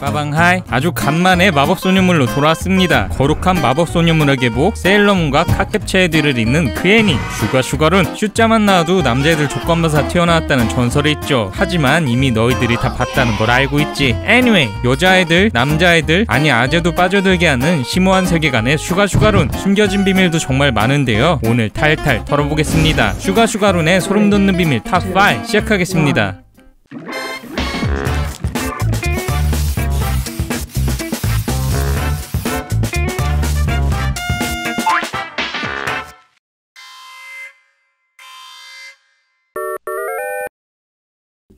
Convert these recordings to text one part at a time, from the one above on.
빠방하이, 아주 간만에 마법소녀물로 돌아왔습니다. 거룩한 마법소녀물의 계복 세일러문과 카캡체의 뒤를 잇는 그 애니 슈가슈가룬. 슈자만 나와도 남자애들 조건받아 태어나왔다는 전설이 있죠. 하지만 이미 너희들이 다 봤다는 걸 알고 있지. Anyway, 여자애들, 남자애들, 아니 아재도 빠져들게 하는 심오한 세계관의 슈가슈가룬. 숨겨진 비밀도 정말 많은데요, 오늘 탈탈 털어보겠습니다. 슈가슈가룬의 소름돋는 비밀 탑5 시작하겠습니다.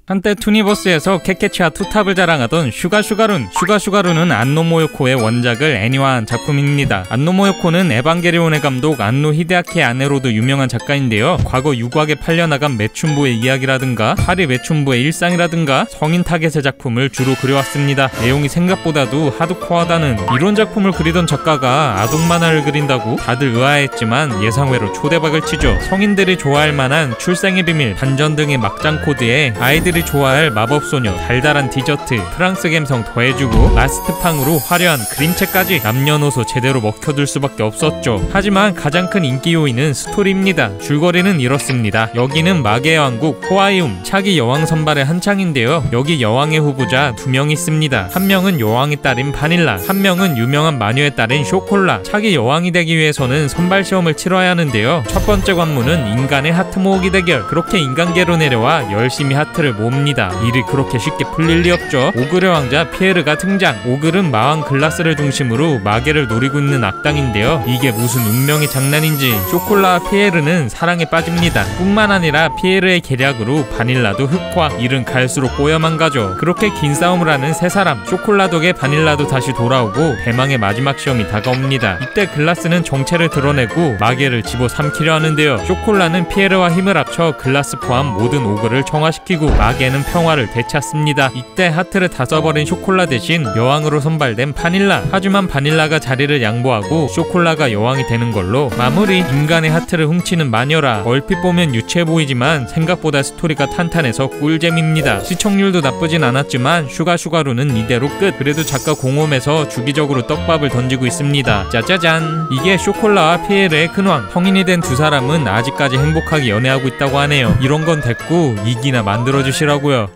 한때 투니버스에서 케케치와 투탑을 자랑하던 슈가슈가룬. 슈가슈가룬은 안노 모요코의 원작을 애니화한 작품입니다. 안노 모요코는 에반게리온의 감독 안노 히데아키의 아내로도 유명한 작가인데요, 과거 유곽에 팔려나간 매춘부의 이야기라든가 파리 매춘부의 일상이라든가 성인 타겟의 작품을 주로 그려왔습니다. 내용이 생각보다도 하드코어하다는 이런 작품을 그리던 작가가 아동 만화를 그린다고 다들 의아했지만 예상외로 초대박을 치죠. 성인들이 좋아할 만한 출생의 비밀, 반전 등의 막장 코드에 아이들이 좋아할 마법소녀, 달달한 디저트, 프랑스 감성 더해주고 라스트팡으로 화려한 그림체까지 남녀노소 제대로 먹혀둘 수밖에 없었죠. 하지만 가장 큰 인기 요인은 스토리입니다. 줄거리는 이렇습니다. 여기는 마계의 왕국 호아이움 차기 여왕 선발의 한창인데요, 여기 여왕의 후보자 2명 있습니다. 한 명은 여왕의 딸인 바닐라, 한 명은 유명한 마녀의 딸인 쇼콜라. 차기 여왕이 되기 위해서는 선발 시험을 치러야 하는데요, 첫 번째 관문은 인간의 하트 모으기 대결. 그렇게 인간계로 내려와 열심히 하트를 모읍니다. 일이 그렇게 쉽게 풀릴 리 없죠. 오글의 왕자 피에르가 등장. 오글은 마왕 글라스를 중심으로 마계를 노리고 있는 악당인데요, 이게 무슨 운명의 장난인지 쇼콜라와 피에르는 사랑에 빠집니다. 뿐만 아니라 피에르의 계략으로 바닐라도 흑화. 일은 갈수록 꼬여만 가죠. 그렇게 긴 싸움을 하는 세 사람. 쇼콜라 덕에 바닐라도 다시 돌아오고 대망의 마지막 시험이 다가옵니다. 이때 글라스는 정체를 드러내고 마계를 집어삼키려 하는데요, 쇼콜라는 피에르와 힘을 합쳐 글라스 포함 모든 오글을 정화시키고 마계는 평화를 되찾습니다. 이때 하트를 다 써버린 쇼콜라 대신 여왕으로 선발된 바닐라. 하지만 바닐라가 자리를 양보하고 쇼콜라가 여왕이 되는 걸로 마무리. 인간의 하트를 훔치는 마녀라. 얼핏 보면 유치해 보이지만 생각보다 스토리가 탄탄해서 꿀잼입니다. 시청률도 나쁘진 않았지만 슈가슈가룬은 이대로 끝. 그래도 작가 공홈에서 주기적으로 떡밥을 던지고 있습니다. 짜자잔, 이게 쇼콜라와 피에르의 근황. 성인이 된 두 사람은 아직까지 행복하게 연애하고 있다고 하네요. 이런 건 됐고 이기나 만들어주시라고요.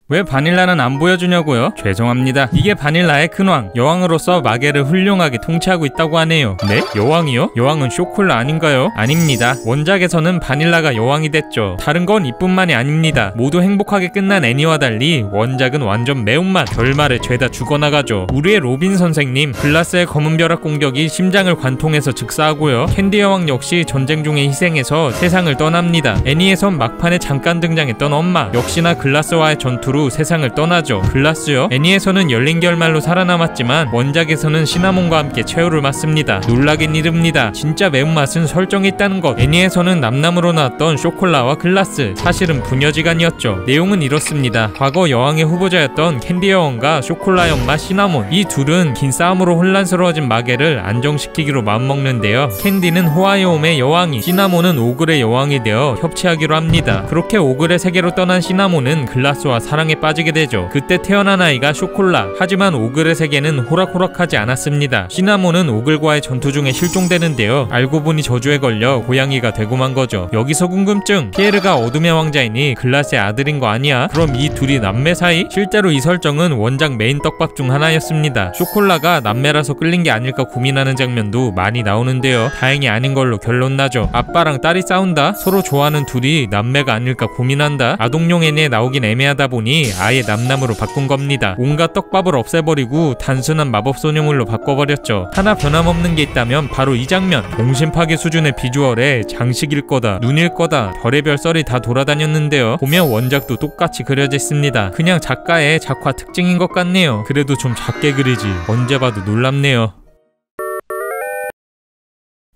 왜 바닐라는 안 보여주냐고요? 죄송합니다. 이게 바닐라의 근황. 여왕으로서 마계를 훌륭하게 통치하고 있다고 하네요. 네? 여왕이요? 여왕은 쇼콜라 아닌가요? 아닙니다. 원작에서는 바닐라가 여왕이 됐죠. 다른 건 이뿐만이 아닙니다. 모두 행복하게 끝난 애니와 달리 원작은 완전 매운맛. 결말에 죄다 죽어나가죠. 우리의 로빈 선생님, 글라스의 검은 벼락 공격이 심장을 관통해서 즉사하고요, 캔디 여왕 역시 전쟁 중에 희생해서 세상을 떠납니다. 애니에선 막판에 잠깐 등장했던 엄마 역시나 글라스와의 전투로 세상을 떠나죠. 글라스요? 애니에서는 열린 결말로 살아남았지만 원작에서는 시나몬과 함께 최후를 맞습니다. 놀라긴 이릅니다. 진짜 매운맛은 설정에 있다는 것. 애니에서는 남남으로 나왔던 쇼콜라와 글라스, 사실은 부녀지간이었죠. 내용은 이렇습니다. 과거 여왕의 후보자였던 캔디 여왕과 쇼콜라의 엄마 시나몬, 이 둘은 긴 싸움으로 혼란스러워진 마계를 안정시키기로 마음먹는데요, 캔디는 호아이옴의 여왕이, 시나몬은 오글의 여왕이 되어 협치하기로 합니다. 그렇게 오글의 세계로 떠난 시나몬은 글라스와 사랑에 빠지게 되죠. 그때 태어난 아이가 쇼콜라. 하지만 오글의 세계는 호락호락하지 않았습니다. 시나몬은 오글과의 전투 중에 실종되는데요, 알고 보니 저주에 걸려 고양이가 되고 만 거죠. 여기서 궁금증. 피에르가 어둠의 왕자이니 글라스의 아들인 거 아니야? 그럼 이 둘이 남매 사이? 실제로 이 설정은 원작 메인 떡밥 중 하나였습니다. 쇼콜라가 남매라서 끌린 게 아닐까 고민하는 장면도 많이 나오는데요, 다행히 아닌 걸로 결론 나죠. 아빠랑 딸이 싸운다? 서로 좋아하는 둘이 남매가 아닐까 고민한다? 아동용 애니에 나오긴 애매하다 보니 아예 남남으로 바꾼 겁니다. 온갖 떡밥을 없애버리고 단순한 마법소녀물로 바꿔버렸죠. 하나 변함없는 게 있다면 바로 이 장면. 공심파괴 수준의 비주얼에 장식일 거다, 눈일 거다, 별의별 썰이 다 돌아다녔는데요, 보면 원작도 똑같이 그려져 있습니다. 그냥 작가의 작화 특징인 것 같네요. 그래도 좀 작게 그리지 언제 봐도 놀랍네요.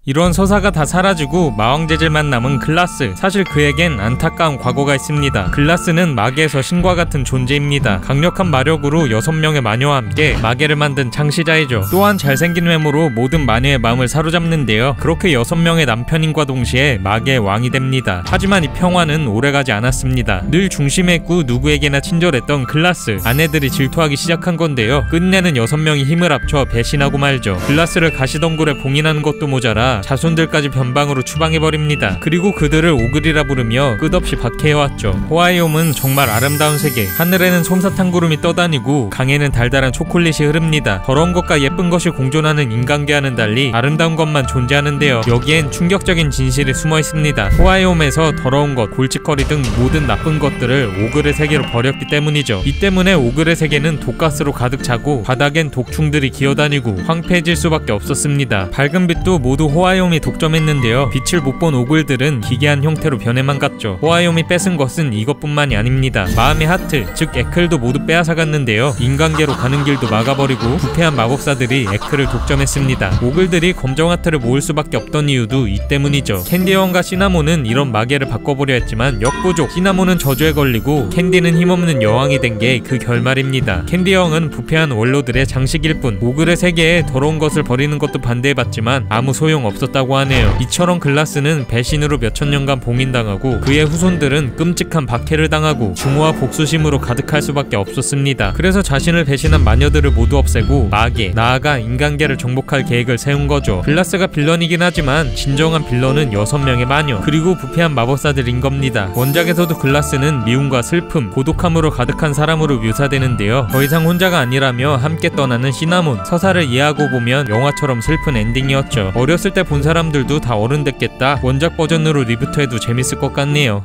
이런 서사가 다 사라지고 마왕재질만 남은 글라스. 사실 그에겐 안타까운 과거가 있습니다. 글라스는 마계에서 신과 같은 존재입니다. 강력한 마력으로 6명의 마녀와 함께 마계를 만든 창시자이죠. 또한 잘생긴 외모로 모든 마녀의 마음을 사로잡는데요. 그렇게 6명의 남편인과 동시에 마계의 왕이 됩니다. 하지만 이 평화는 오래가지 않았습니다. 늘 중심에 있고 누구에게나 친절했던 글라스. 아내들이 질투하기 시작한 건데요. 끝내는 6명이 힘을 합쳐 배신하고 말죠. 글라스를 가시덩굴에 봉인하는 것도 모자라 자손들까지 변방으로 추방해버립니다. 그리고 그들을 오글이라 부르며 끝없이 박해해왔죠. 호아이옴은 정말 아름다운 세계. 하늘에는 솜사탕 구름이 떠다니고 강에는 달달한 초콜릿이 흐릅니다. 더러운 것과 예쁜 것이 공존하는 인간계와는 달리 아름다운 것만 존재하는데요. 여기엔 충격적인 진실이 숨어 있습니다. 호아이옴에서 더러운 것, 골칫거리 등 모든 나쁜 것들을 오글의 세계로 버렸기 때문이죠. 이 때문에 오글의 세계는 독가스로 가득 차고 바닥엔 독충들이 기어다니고 황폐해질 수밖에 없었습니다. 밝은 빛도 모두 호아이옴이 독점했는데요. 빛을 못 본 오글들은 기괴한 형태로 변해만 갔죠. 호아이옴이 뺏은 것은 이것뿐만이 아닙니다. 마음의 하트, 즉 에클도 모두 빼앗아갔는데요. 인간계로 가는 길도 막아버리고 부패한 마법사들이 에클을 독점했습니다. 오글들이 검정 하트를 모을 수밖에 없던 이유도 이 때문이죠. 캔디 여왕과 시나몬은 이런 마계를 바꿔보려 했지만 역부족. 시나몬은 저주에 걸리고 캔디는 힘없는 여왕이 된 게 그 결말입니다. 캔디 여왕은 부패한 원로들의 장식일 뿐. 오글의 세계에 더러운 것을 버리는 것도 반대해봤지만 아무 소용 없었다고 하네요. 이처럼 글라스는 배신으로 몇천 년간 봉인당하고 그의 후손들은 끔찍한 박해를 당하고 증오와 복수심으로 가득할 수밖에 없었습니다. 그래서 자신을 배신한 마녀들을 모두 없애고 마계, 나아가 인간계를 정복할 계획을 세운 거죠. 글라스가 빌런이긴 하지만 진정한 빌런은 6명의 마녀 그리고 부패한 마법사들인 겁니다. 원작에서도 글라스는 미움과 슬픔, 고독함으로 가득한 사람으로 묘사되는데요. 더 이상 혼자가 아니라며 함께 떠나는 시나몬. 서사를 이해하고 보면 영화처럼 슬픈 엔딩이었죠. 어렸을 때 본 사람들도 다 어른 됐겠다. 원작 버전으로 리부트해도 재밌을 것 같네요.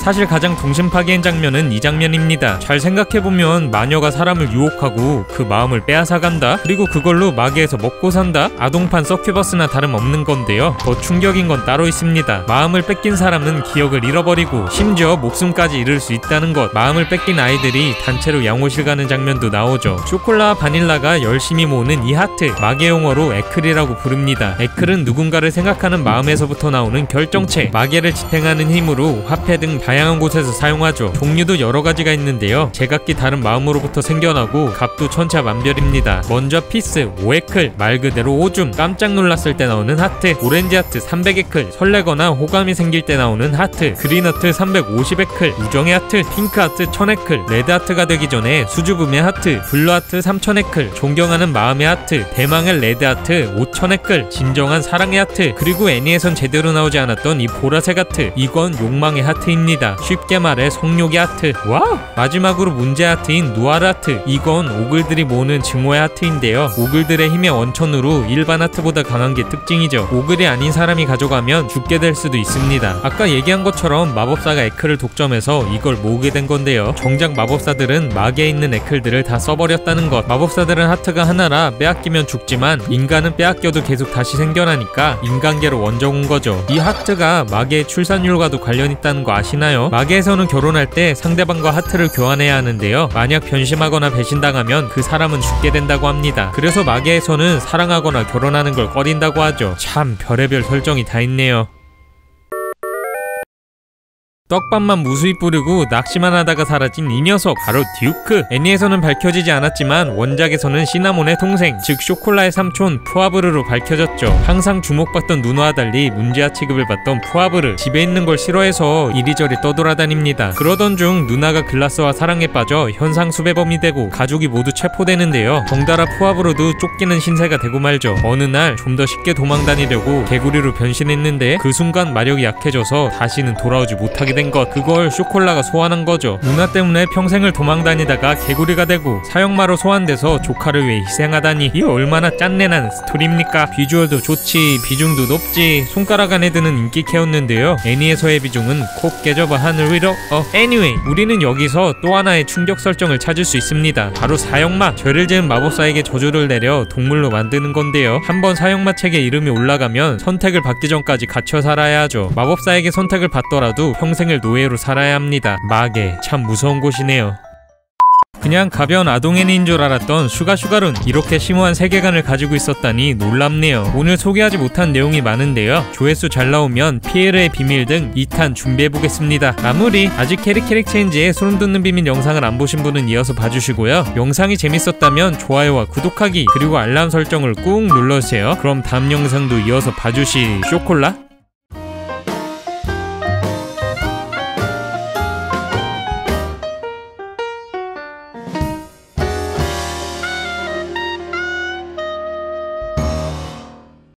사실 가장 동심 파괴인 장면은 이 장면입니다. 잘 생각해보면 마녀가 사람을 유혹하고 그 마음을 빼앗아간다? 그리고 그걸로 마계에서 먹고 산다? 아동판 서큐버스나 다름없는 건데요. 더 충격인 건 따로 있습니다. 마음을 뺏긴 사람은 기억을 잃어버리고 심지어 목숨까지 잃을 수 있다는 것. 마음을 뺏긴 아이들이 단체로 양호실 가는 장면도 나오죠. 쇼콜라와 바닐라가 열심히 모으는 이 하트, 마계 용어로 에클이라고 부릅니다. 에클은 누군가를 생각하는 마음에서부터 나오는 결정체, 마계를 지탱하는 힘으로 화폐 등 다양한 곳에서 사용하죠. 종류도 여러가지가 있는데요. 제각기 다른 마음으로부터 생겨나고 값도 천차만별입니다. 먼저 피스, 5에클, 말 그대로 오줌, 깜짝 놀랐을 때 나오는 하트, 오렌지 하트 300에클, 설레거나 호감이 생길 때 나오는 하트, 그린 하트 350에클, 우정의 하트, 핑크 하트 1000에클, 레드 하트가 되기 전에 수줍음의 하트, 블루 하트 3000에클, 존경하는 마음의 하트, 대망의 레드 하트 5000에클, 진정한 사랑의 하트, 그리고 애니에선 제대로 나오지 않았던 이 보라색 하트, 이건 욕망의 하트입니다. 쉽게 말해 성욕의 하트. 와우! 마지막으로 문제 하트인 누아르 하트. 이건 오글들이 모으는 증오의 하트인데요. 오글들의 힘의 원천으로 일반 하트보다 강한 게 특징이죠. 오글이 아닌 사람이 가져가면 죽게 될 수도 있습니다. 아까 얘기한 것처럼 마법사가 에클을 독점해서 이걸 모으게 된 건데요. 정작 마법사들은 마계에 있는 에클들을 다 써버렸다는 것. 마법사들은 하트가 하나라 빼앗기면 죽지만 인간은 빼앗겨도 계속 다시 생겨나니까 인간계로 원정 온 거죠. 이 하트가 마계의 출산율과도 관련 있다는 거 아시나요? 마계에서는 결혼할 때 상대방과 하트를 교환해야 하는데요. 만약 변심하거나 배신당하면 그 사람은 죽게 된다고 합니다. 그래서 마계에서는 사랑하거나 결혼하는 걸 꺼린다고 하죠. 참 별의별 설정이 다 있네요. 떡밥만 무수히 뿌리고 낚시만 하다가 사라진 이 녀석, 바로 듀크. 애니에서는 밝혀지지 않았지만 원작에서는 시나몬의 동생, 즉 쇼콜라의 삼촌 푸아브르로 밝혀졌죠. 항상 주목받던 누나와 달리 문제아 취급을 받던 푸아브르. 집에 있는 걸 싫어해서 이리저리 떠돌아다닙니다. 그러던 중 누나가 글라스와 사랑에 빠져 현상 수배범이 되고 가족이 모두 체포되는데요. 덩달아 푸아브르도 쫓기는 신세가 되고 말죠. 어느 날 좀 더 쉽게 도망다니려고 개구리로 변신했는데 그 순간 마력이 약해져서 다시는 돌아오지 못하게 된 것. 그걸 쇼콜라가 소환한 거죠. 누나 때문에 평생을 도망다니다가 개구리가 되고 사형마로 소환돼서 조카를 위해 희생하다니, 이 얼마나 짠내나는 스토리입니까? 비주얼도 좋지, 비중도 높지, 손가락 안에 드는 인기캐였는데요. 애니에서의 비중은 콕 깨져봐 하늘 위로. anyway, 우리는 여기서 또 하나의 충격 설정을 찾을 수 있습니다. 바로 사형마. 죄를 지은 마법사에게 저주를 내려 동물로 만드는 건데요. 한번 사형마 책에 이름이 올라가면 선택을 받기 전까지 갇혀 살아야 하죠. 마법사에게 선택을 받더라도 평생을 노예로 살아야 합니다. 마계, 참 무서운 곳이네요. 그냥 가벼운 아동 애니인 줄 알았던 슈가슈가룬, 이렇게 심오한 세계관을 가지고 있었다니 놀랍네요. 오늘 소개하지 못한 내용이 많은데요, 조회수 잘 나오면 피에르의 비밀 등 2탄 준비해보겠습니다. 마무리, 아직 캐릭 체인지의 소름 돋는 비밀 영상을 안 보신 분은 이어서 봐주시고요, 영상이 재밌었다면 좋아요와 구독하기 그리고 알람 설정을 꾹 눌러주세요. 그럼 다음 영상도 이어서 봐주시 쇼콜라?